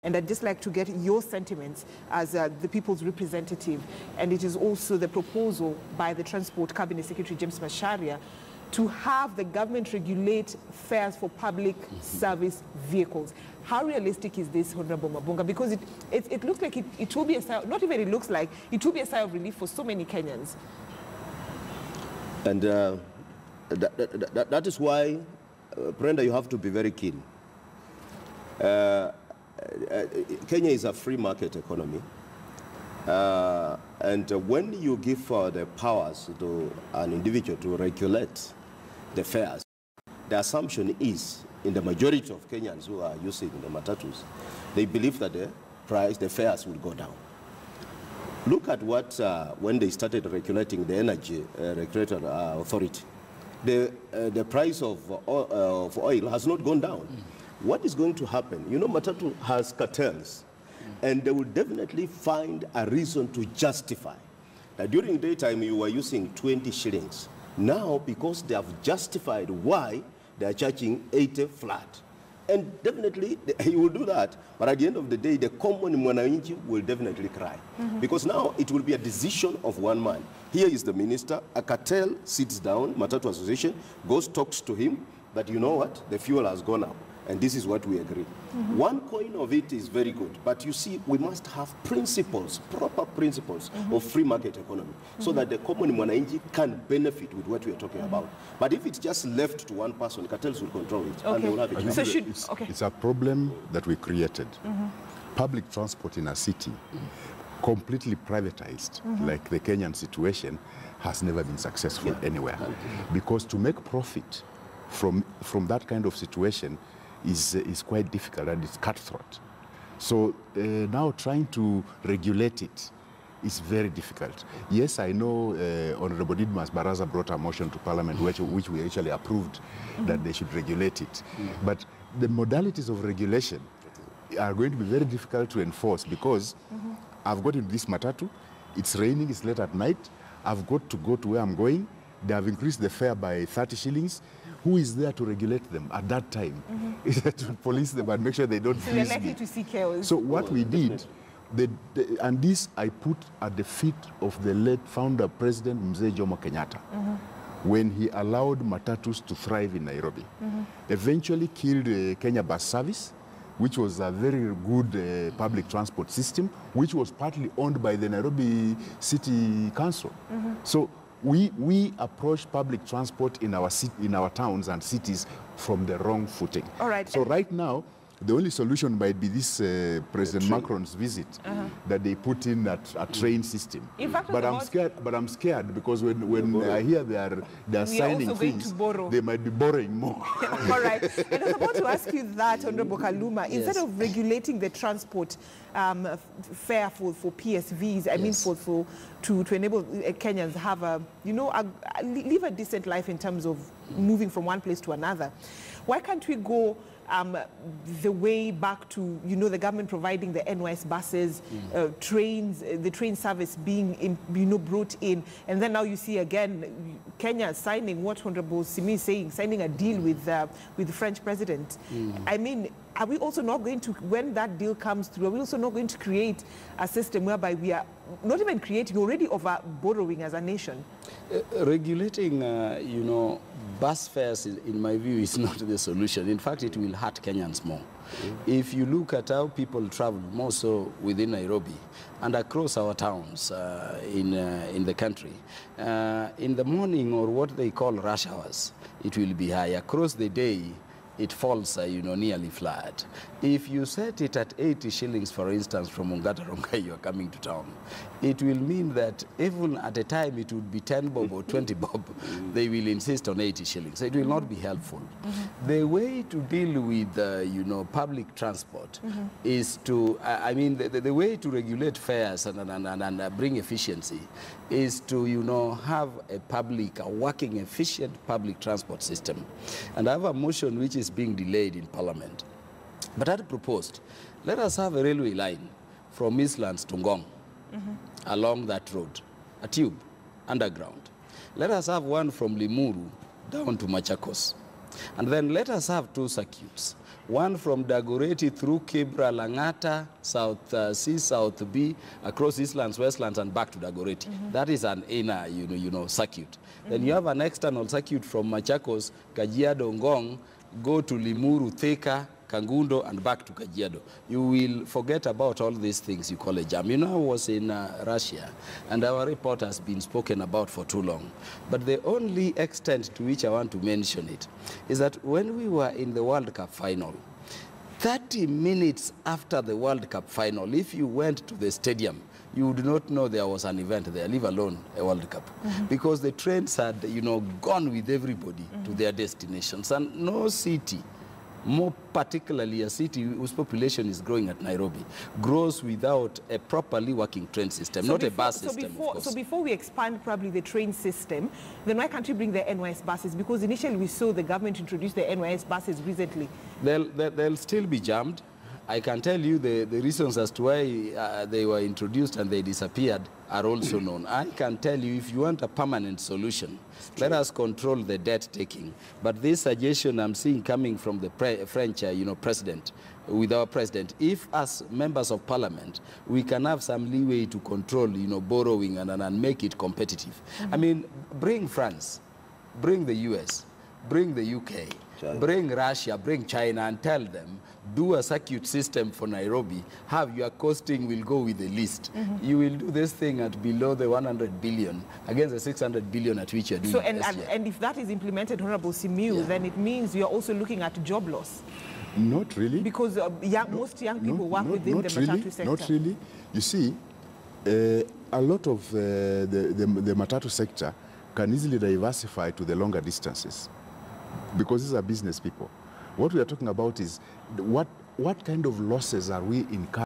And I'd just like to get your sentiments as the people's representative. And it is also the proposal by the Transport Cabinet Secretary James Macharia to have the government regulate fares for public service vehicles. How realistic is this, Honorable Mabunga? Because it looks like it will be a sigh, not even it looks like, it will be a sigh of relief for so many Kenyans. And that is why, Brenda, you have to be very keen. Kenya is a free market economy. And when you give the powers to an individual to regulate the fares, the assumption is, in the majority of Kenyans who are using the matatus, they believe that the fares will go down. Look at what, when they started regulating the energy regulatory authority, the price of oil has not gone down. What is going to happen? You know, matatu has cartels, and they will definitely find a reason to justify that during daytime you were using 20 shillings. Now, because they have justified why they are charging 80 flat. And definitely he will do that, but at the end of the day, the common mwananchi will definitely cry. Because now it will be a decision of one man. Here is the minister, a cartel sits down, Matatu Association, goes, talks to him, that you know what, the fuel has gone up. And this is what we agree. One coin of it is very good, but you see, we must have principles, proper principles of free market economy, so that the common mwananchi can benefit with what we are talking about. But if it's just left to one person, cartels will control it, and they will have it. So it's a problem that we created. Public transport in a city, completely privatized, like the Kenyan situation, has never been successful anywhere. Because to make profit from that kind of situation is quite difficult, and it's cutthroat. So now trying to regulate it is very difficult. Yes, I know Honorable Didmas Baraza brought a motion to Parliament which we actually approved that they should regulate it. But the modalities of regulation are going to be very difficult to enforce, because I've got into this matatu, it's raining, it's late at night, I've got to go to where I'm going, they have increased the fare by 30 shillings. Who is there to regulate them at that time? Is there to police them and make sure they don't freeze me? So you're likely to see chaos. So what we did, and this I put at the feet of the late founder, President Mzee Jomo Kenyatta, when he allowed matatus to thrive in Nairobi. Eventually killed Kenya Bus Service, which was a very good public transport system, which was partly owned by the Nairobi City Council. So we approach public transport in our towns and cities from the wrong footing. All right. So right now, the only solution might be this President Macron's visit, that they put in a train system. In fact, but I'm scared because when I hear they are signing things, they might be borrowing more. All right. And I was about to ask you that, Honorable Kaluma. Instead of regulating the transport fare for PSVs, I mean to enable Kenyans have live a decent life in terms of moving from one place to another, why can't we go the way back to, the government providing the NYS buses, trains, the train service being, brought in, and then now you see again Kenya signing what Honorable Simi is saying, signing a deal with the French president. I mean, are we also not going to, when that deal comes through, are we also not going to create a system whereby we are not even creating, already over borrowing as a nation? Regulating, bus fares, in my view, is not the solution. In fact, it will hurt Kenyans more. If you look at how people travel, more so within Nairobi and across our towns in the country, in the morning, or what they call rush hours, it will be high. Across the day, it falls, nearly flat. If you set it at 80 shillings, for instance, from Ongata Rongai, you are coming to town, it will mean that even at a time it would be 10 bob or 20 bob, they will insist on 80 shillings. So it will not be helpful. The way to deal with, public transport is to, the way to regulate fares and bring efficiency is to, have a working, efficient public transport system. And I have a motion which is being delayed in Parliament. But I had proposed, let us have a railway line from Eastlands to Ngong, along that road, a tube, underground. Let us have one from Limuru down to Machakos. And then let us have 2 circuits. One from Dagoretti through Kibra, Langata, South C, South B, across Eastlands, Westlands, and back to Dagoretti. That is an inner, circuit. Then you have an external circuit from Machakos, Kajiado, Ngong, go to Limuru, Thika, Kangundo, and back to Kajiado. You will forget about all these things you call a jam. I was in Russia, and our report has been spoken about for too long. But the only extent to which I want to mention it is that when we were in the World Cup final, 30 minutes after the World Cup final, if you went to the stadium, you would not know there was an event there, leave alone a World Cup. Because the trains had, gone with everybody to their destinations. And no city, more particularly a city whose population is growing at Nairobi, grows without a properly working train system, not a bus system, of course. So before we expand probably the train system, then why can't you bring the NYS buses? Because initially we saw the government introduce the NYS buses recently. They'll still be jammed. I can tell you the reasons as to why they were introduced and they disappeared are also known. I can tell you, if you want a permanent solution, let us control the debt taking. But this suggestion I'm seeing coming from the French, president, with our president, if as members of parliament, we can have some leeway to control, borrowing and make it competitive. I mean, bring France, bring the US, bring the UK, China. Bring Russia, bring China, and tell them, do a circuit system for Nairobi, have your costing will go with the list. You will do this thing at below the 100 billion against the 600 billion at which you're doing. So, and if that is implemented, Honorable Simiu, then it means you're also looking at job loss. Not really. Because most young people work within the matatu sector. Not really. You see, a lot of the matatu sector can easily diversify to the longer distances because these are business people. What we are talking about is what kind of losses are we incurring